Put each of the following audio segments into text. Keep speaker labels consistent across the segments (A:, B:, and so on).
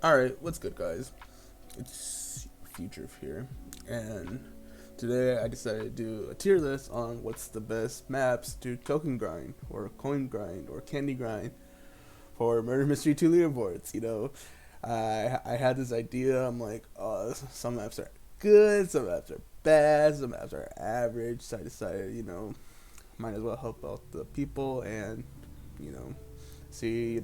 A: Alright, what's good, guys? It's Future here, and today I decided to do a tier list on what's the best maps to token grind, or coin grind, or candy grind for Murder Mystery 2 leaderboards. I had this idea. I'm like, oh, some maps are good, some maps are bad, some maps are average. So I decided, might as well help out the people and, you know, see,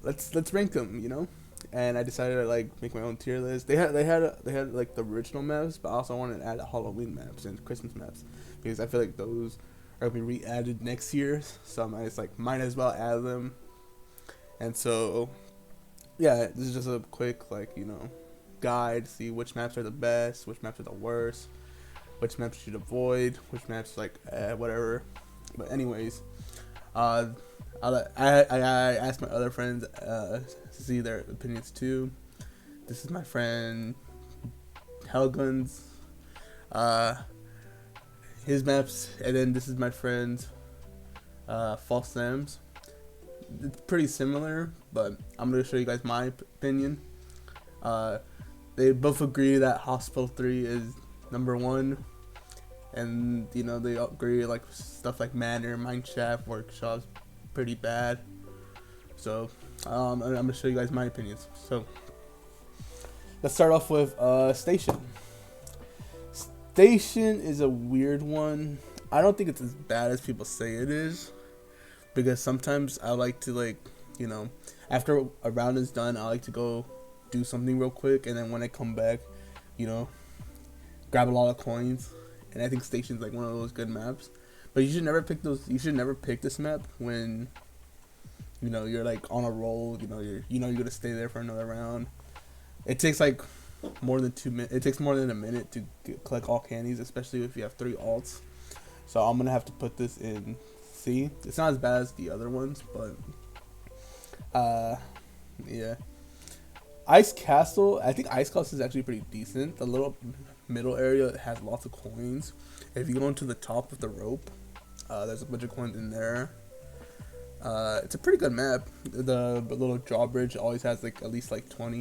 A: let's rank them, and I decided to like make my own tier list. They had like the original maps, but I also wanted to add Halloween maps and Christmas maps because I feel like those are gonna be re-added next year. So might as well add them. And so yeah, this is just a quick guide to see which maps are the best, which maps are the worst, which maps you should avoid, which maps whatever. But anyways, uh, I asked my other friends to see their opinions too. This is my friend Helgun's uh, his maps, and then this is my friend False Sam's. It's pretty similar, but I'm gonna show you guys my opinion. Uh, they both agree that Hospital 3 is number one, and they agree like stuff like Manor, Mineshaft, Workshops pretty bad. So I'm gonna show you guys my opinions. So let's start off with Station. Station is a weird one. I don't think it's as bad as people say it is, because sometimes I like to after a round is done, I like to go do something real quick, and then when I come back, grab a lot of coins. And I think Station's like one of those good maps. But you should never pick those. You should never pick this map when you're like on a roll. You're gonna stay there for another round. It takes like more than 2 minutes. It takes more than a minute to collect all candies, especially if you have 3 alts. So I'm gonna have to put this in C. It's not as bad as the other ones, but yeah. Ice Castle. I think Ice Castle is actually pretty decent. The little middle area has lots of coins. If you go into the top of the rope, there's a bunch of coins in there. It's a pretty good map. The little drawbridge always has like at least like 20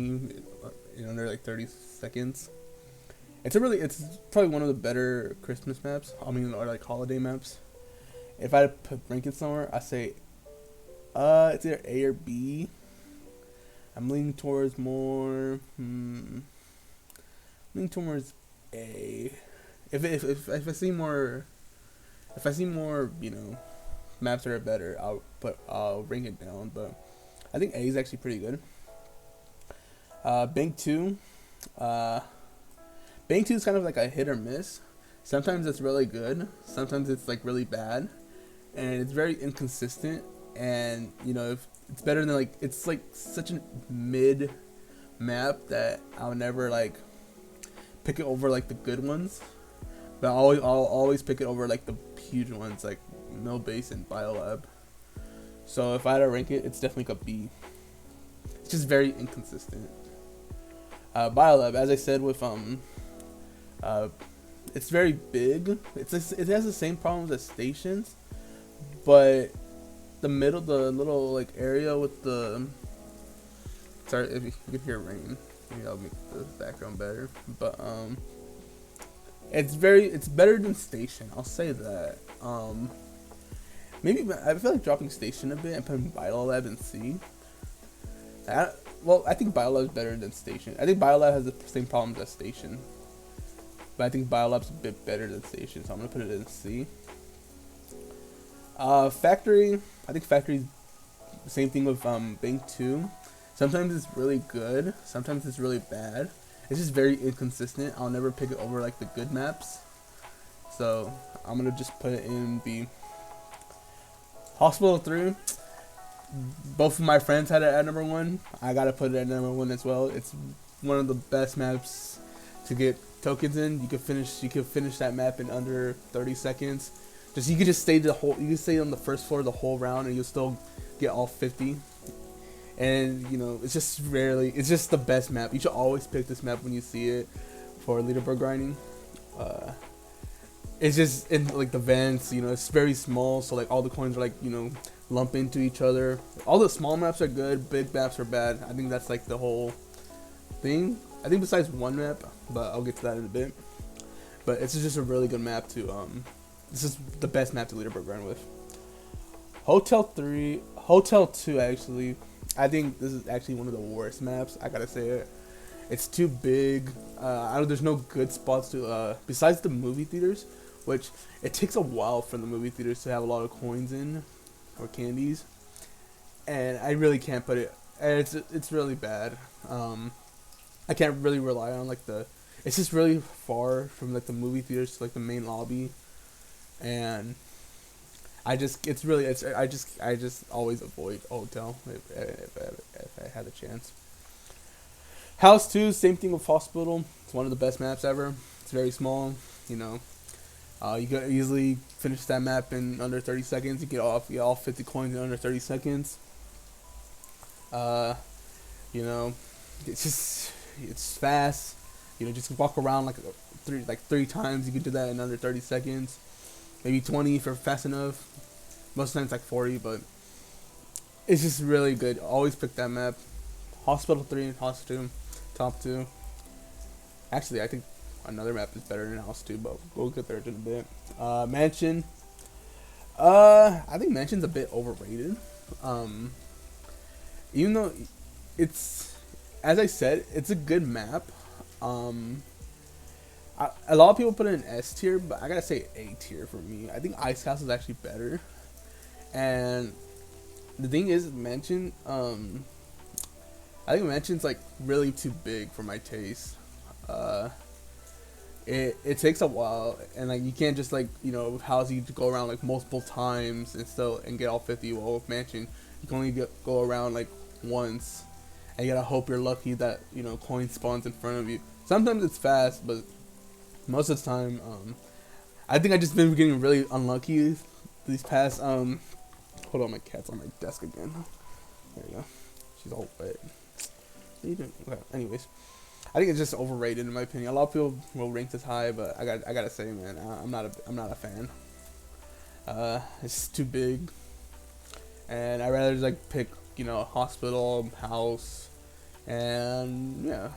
A: in under like 30 seconds. It's probably one of the better Christmas maps. Or like holiday maps. If I had to rank it somewhere, I say it's either A or B. I'm leaning towards more leaning towards A. If I see more maps that are better, I'll bring it down. But I think A is actually pretty good. Bank 2. Bank 2 is kind of like a hit or miss. Sometimes it's really good. Sometimes it's like really bad, and it's very inconsistent. And if it's better than it's like such a mid map that I'll never like pick it over like the good ones. But I'll always pick it over like the huge ones like Mill Base and Biolab. So if I had to rank it, it's definitely like a B. It's just very inconsistent. Biolab, as I said with it's very big. It has the same problems as Stations, but the little like area with the sorry if you can hear rain, maybe I'll make the background better. But it's better than Station. I'll say that. Maybe I feel like dropping Station a bit and putting Biolab in C. I think Biolab is better than Station. I think Biolab has the same problems as Station, but I think Biolab's a bit better than Station, so I'm gonna put it in C. Factory. I think Factory's the same thing with Bank 2. Sometimes it's really good. Sometimes it's really bad. It's just very inconsistent. I'll never pick it over like the good maps. So I'm gonna just put it in B. Hospital 3. Both of my friends had it at number 1. I gotta put it at number 1 as well. It's one of the best maps to get tokens in. You could finish that map in under 30 seconds. You could just stay on the first floor the whole round and you'll still get all 50. And it's just the best map. You should always pick this map when you see it for leaderboard grinding. It's just in like the vents, it's very small, so like all the coins are like lump into each other. All the small maps are good, big maps are bad. I think that's like the whole thing. I think besides one map, but I'll get to that in a bit. But it's just a really good map to this is the best map to leaderboard grind with. Hotel 2 actually. I think this is actually one of the worst maps. I gotta say it. It's too big. There's no good spots to besides the movie theaters, which it takes a while for the movie theaters to have a lot of coins in or candies, and I really can't put it. And it's really bad. I can't really rely on like it's just really far from like the movie theaters to like the main lobby, and I just always avoid hotel if I had a chance. House 2, same thing with hospital. It's one of the best maps ever. It's very small, you know. You can easily finish that map in under 30 seconds. You get all 50 coins in under 30 seconds. You know, it's fast. You know, just walk around like three times. You can do that in under 30 seconds. Maybe 20 if you're fast enough. Most times like 40, but it's just really good. Always pick that map. Hospital 3 and House 2, top 2. Actually, I think another map is better than House 2, but we'll get there in a bit. Mansion. I think Mansion's a bit overrated. Even though it's, as I said, it's a good map. A lot of people put it in S tier, but I gotta say A tier for me. I think Ice Castle is actually better. And the thing is, Mansion, I think Mansion's like really too big for my taste. It takes a while, and like you can't just like, you know, houses you to go around like multiple times and get all 50. Well, with Mansion, you can only go around like once, and you gotta hope you're lucky that, you know, coin spawns in front of you. Sometimes it's fast, but most of the time, I think I just been getting really unlucky these past. Hold on, my cat's on my desk again. There you go. She's all wet. What are you doing? Okay. Anyways, I think it's just overrated in my opinion. A lot of people will rank this high, but I gotta say, man, I'm not a fan. It's too big, and I'd rather just like pick, you know, hospital, house, and yeah.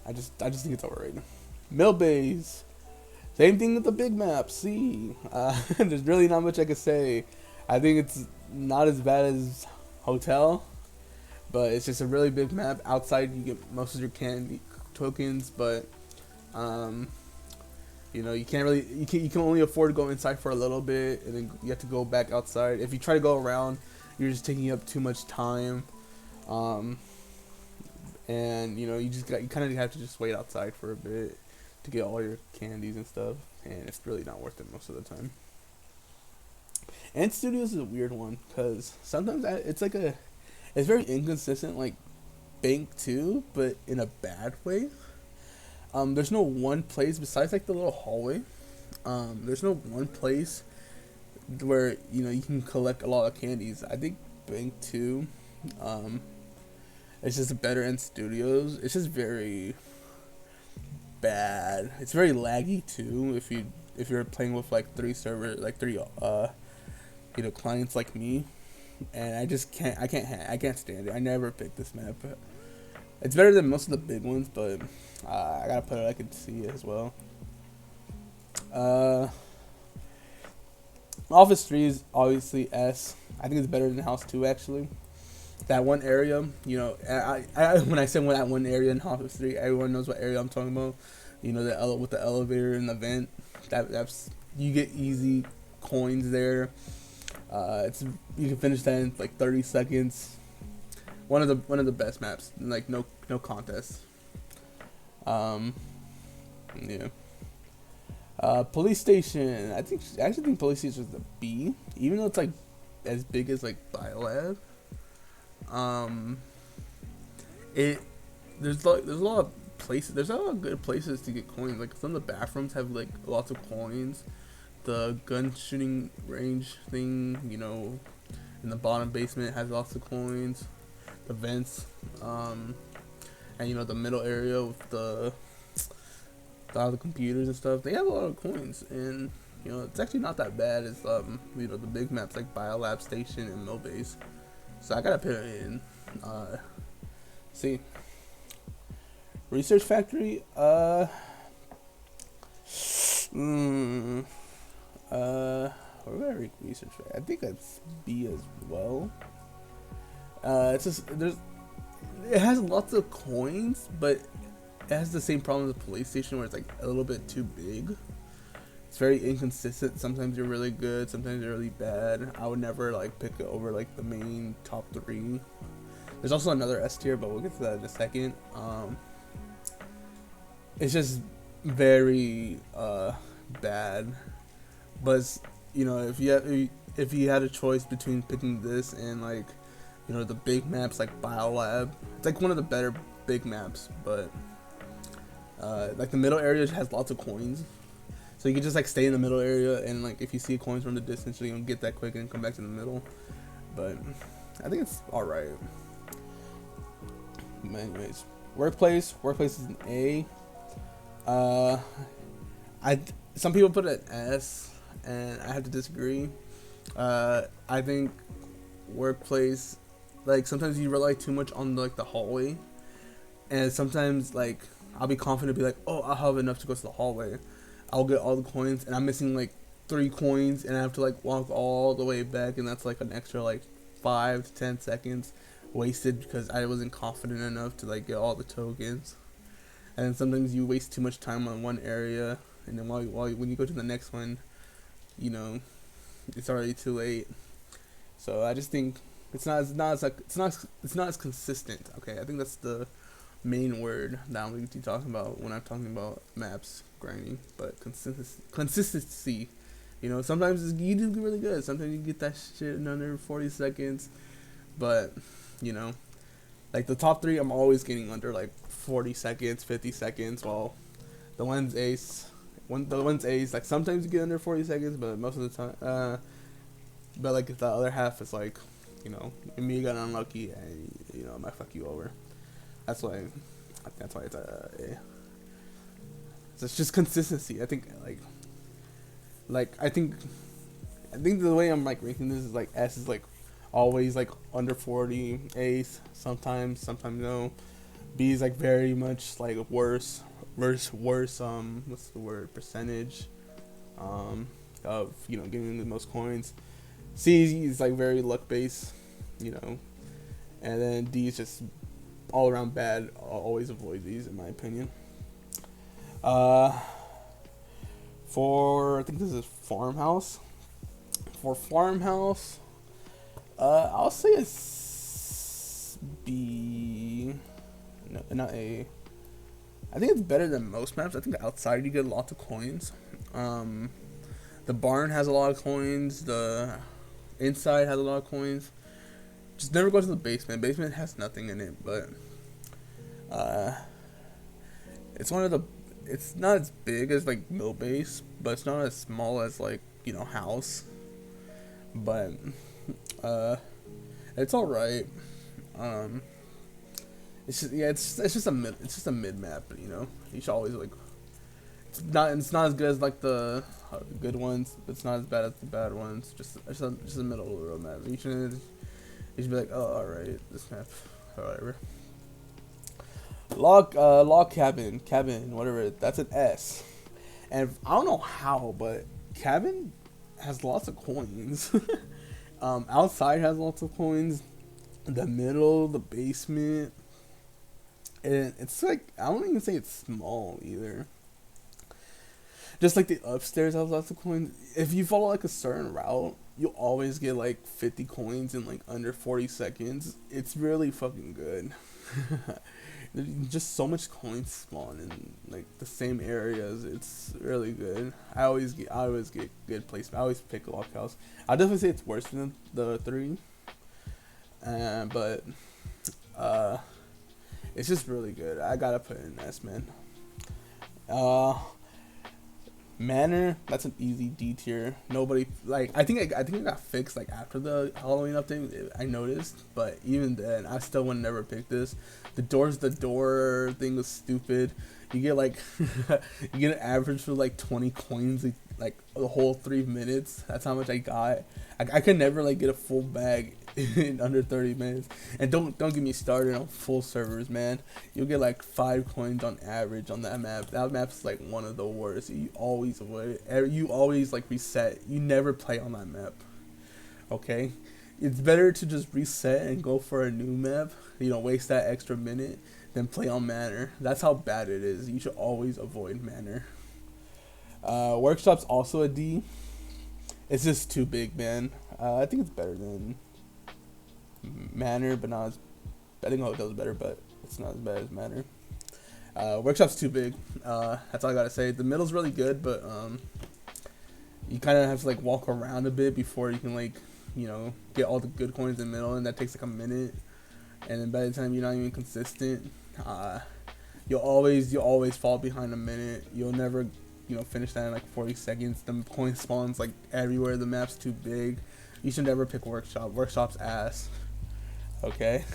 A: I just think it's overrated. Mill Bays, same thing with the big map. See, there's really not much I could say. I think it's not as bad as Hotel, but it's just a really big map. Outside, you get most of your candy tokens, but you know, you can only afford to go inside for a little bit, and then you have to go back outside. If you try to go around, you're just taking up too much time. And you know, you kind of have to just wait outside for a bit to get all your candies and stuff, and it's really not worth it most of the time. And Studios is a weird one because sometimes it's very inconsistent, like Bank 2, but in a bad way. There's no one place besides like the little hallway. There's no one place where, you know, you can collect a lot of candies. I think Bank 2, it's just better in Studios. It's just very bad. It's very laggy too. If you're playing with like three you know, clients like me, and I can't stand it. I never pick this map. It's better than most of the big ones, but I gotta put it. I can see it as well. Office 3 is obviously S. I think it's better than House 2 actually. That one area, you know, when I say that one area in Office 3, everyone knows what area I'm talking about. You know, with the elevator and the vent. That's you get easy coins there. You can finish that in like 30 seconds. One of the best maps, like no contest. Yeah. Police station. I actually think police station is a B, even though it's like as big as like Biolab. There's a lot of places. There's a lot of good places to get coins. Like some of the bathrooms have like lots of coins. The gun shooting range thing, you know, in the bottom basement has lots of coins. The vents, and you know, the middle area with all the computers and stuff. They have a lot of coins, and You know, it's actually not that bad as you know, the big maps like Biolab Station and Millbase. So I gotta put it in. See, Research Factory. What do I rate Research Factory? I think that's B as well. It's just it has lots of coins, but it has the same problem as the police station where it's like a little bit too big. It's very inconsistent. Sometimes you're really good, sometimes you're really bad. I would never like pick it over like the main top 3. There's also another S tier, but we'll get to that in a second. It's just very bad. But you know, if you had a choice between picking this and like, you know, the big maps like Biolab, it's like one of the better big maps. But like the middle area has lots of coins. So you can just like stay in the middle area, and like if you see coins from the distance, you can get that quick and come back to the middle. But I think it's all right. But anyways, workplace is an A. Some people put it at S, and I have to disagree. I think workplace, like sometimes you rely too much on like the hallway, and sometimes like I'll be confident to be like, oh, I'll have enough to go to the hallway. I'll get all the coins, and I'm missing like 3 coins, and I have to like walk all the way back, and that's like an extra like 5 to 10 seconds wasted because I wasn't confident enough to like get all the tokens. And then sometimes you waste too much time on one area, and then when you go to the next one, you know, it's already too late. So I just think it's not as consistent. Okay, I think that's the main word that I'm going to be talking about when I'm talking about maps grinding. But consistency, you know, sometimes you do really good, sometimes you get that shit in under 40 seconds, but you know, like the top 3 I'm always getting under like 40 seconds, 50 seconds, while the one's ace like sometimes you get under 40 seconds, but most of the time but like the other half is like, you know, me got unlucky and you know, it might fuck you over. That's why it's a A. So it's just consistency. I think I think the way I'm like ranking this is like S is like always like under 40, A's sometimes no. B is like very much like worse what's the word, percentage of, you know, getting the most coins. C is like very luck based, you know, and then D is just all around bad. I'll always avoid these in my opinion. For I think this is farmhouse. For farmhouse, I'll say it's B. No, not A. I think it's better than most maps. I think outside you get lots of coins. The barn has a lot of coins. The inside has a lot of coins. Just never go to the basement. Basement has nothing in it, but it's one of the. It's not as big as like mill base, but it's not as small as like, you know, house. But it's all right. It's just a mid map, you know. You should always like. It's not as good as like the good ones, but it's not as bad as the bad ones. Just a middle of the road map. You should be like, oh, all right, this map, whatever. Log cabin, whatever. That's an S, and I don't know how, but cabin has lots of coins. Outside has lots of coins. The middle, the basement, and it's like I don't even say it's small either. Just like the upstairs has lots of coins. If you follow like a certain route, you'll always get like 50 coins in like under 40 seconds. It's really fucking good. There's just so much coins spawn in like the same areas. It's really good. I always get good placement. I always pick Lock House. I definitely say it's worse than the 3. But it's just really good. I gotta put it in S, man. Manor, that's an easy D tier. Nobody like. I think it got fixed like after the Halloween update. I noticed, but even then, I still would never pick this. The door thing was stupid. You get like you get an average for like 20 coins like the whole 3 minutes. That's how much I got. I could never like get a full bag in under 30 minutes. And don't get me started on full servers, man. You'll get like 5 coins on average on that map. That map's like one of the worst. You always avoid it. You always like reset. You never play on that map. Okay? It's better to just reset and go for a new map, you know, waste that extra minute, than play on Manor. That's how bad it is. You should always avoid Manor. Workshop's also a D. It's just too big, man. I think it's better than Manor, but not as... I think Hotel's better, but it's not as bad as Manor. Workshop's too big. That's all I gotta say. The middle's really good, but you kind of have to like walk around a bit before you can like, you know, get all the good coins in the middle, and that takes like a minute. And then by the time you're not even consistent, you'll always fall behind a minute. You'll never, you know, finish that in like 40 seconds. The coin spawns like everywhere. The map's too big. You should never pick Workshop. Workshop's ass. Okay.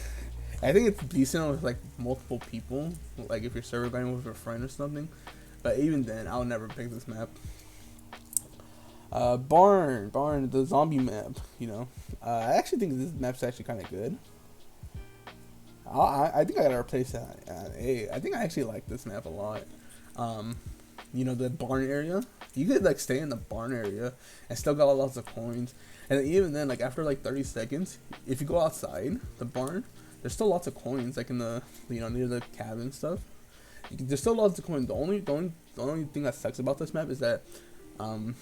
A: I think it's decent with like multiple people, like if you're server grinding with a friend or something. But even then, I'll never pick this map. Barn, the zombie map. You know, I actually think this map's actually kind of good. I think I gotta replace that at A. I think I actually like this map a lot. You know, the barn area. You could like stay in the barn area and still got lots of coins. And even then, like after like 30 seconds, if you go outside the barn, there's still lots of coins, like in the, you know, near the cabin stuff. There's still lots of coins. The only thing that sucks about this map is that, you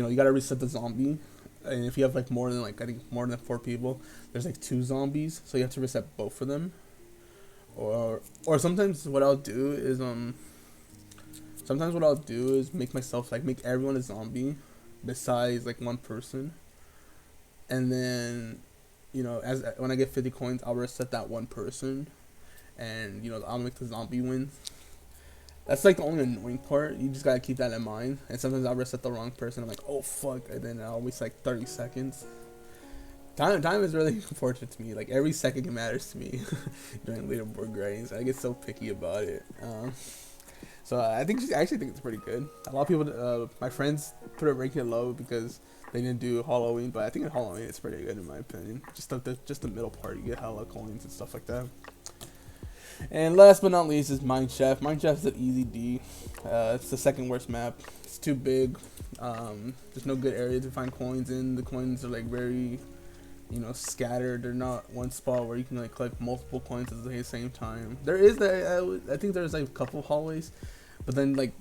A: know, you gotta reset the zombie. And if you have like more than like, I think more than 4 people, there's like 2 zombies, so you have to reset both of them. Or sometimes what I'll do is make myself like make everyone a zombie besides like 1 person. And then, you know, when I get 50 coins, I'll reset that 1 person, and you know, I'll make the zombie win. That's like the only annoying part. You just gotta keep that in mind. And sometimes I'll reset the wrong person. I'm like, oh fuck, and then I'll waste like 30 seconds. Time is really important to me. Like every second matters to me during leaderboard grinding. So I get so picky about it. So I actually think it's pretty good. A lot of people, my friends, put it ranking low because they didn't do Halloween, but I think in Halloween it's pretty good in my opinion. Just the middle part, you get hella coins and stuff like that. And last but not least is Mineshaft. Mineshaft is an easy D. It's the second worst map. It's too big. There's no good area to find coins in. The coins are like very, you know, scattered. They're not one spot where you can like collect multiple coins at the same time. There is that. I think there's like a couple hallways, but then like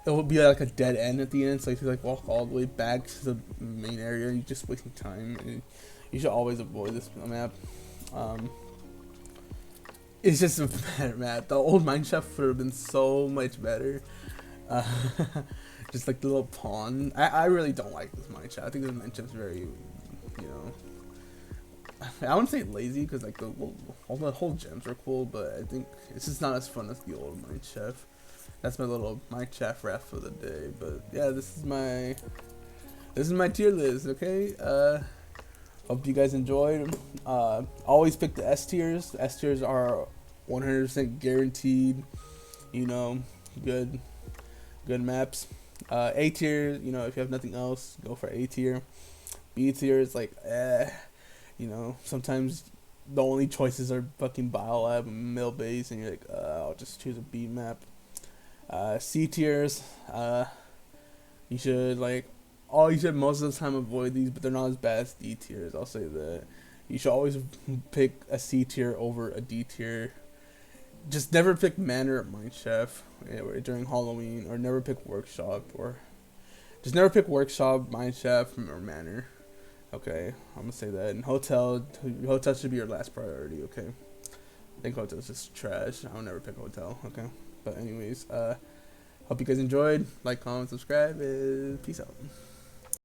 A: it will be like a dead end at the end. So if you like walk all the way back to the main area, you're just wasting time. And you should always avoid this map. It's just a better map. The old Mineshaft would have been so much better. Just like the little pawn. I really don't like this Mineshaft. I think this Mineshaft's very, you know, I wouldn't say lazy because like the whole gems are cool, but I think it's just not as fun as the old Mineshaft. That's my little Mineshaft rap for the day. But yeah, this is my tier list. Okay. Hope you guys enjoyed. Always pick the S tiers. S tiers are 100% guaranteed. You know, good maps. A tier, you know, if you have nothing else, go for A tier. B tier is like, you know, sometimes the only choices are fucking Biolab and Mill Base, and you're like, I'll just choose a B map. C tiers, you should most of the time avoid these, but they're not as bad as D tiers. I'll say that. You should always pick a C tier over a D tier. Just never pick Manor or Mineshaft during Halloween, or never pick Workshop, or just never pick Workshop, Mineshaft, or Manor. Okay, I'm gonna say that. And Hotel should be your last priority. Okay, I think Hotel's just trash. I'll never pick Hotel. Okay, but anyways, hope you guys enjoyed. Like, comment, subscribe, and peace out.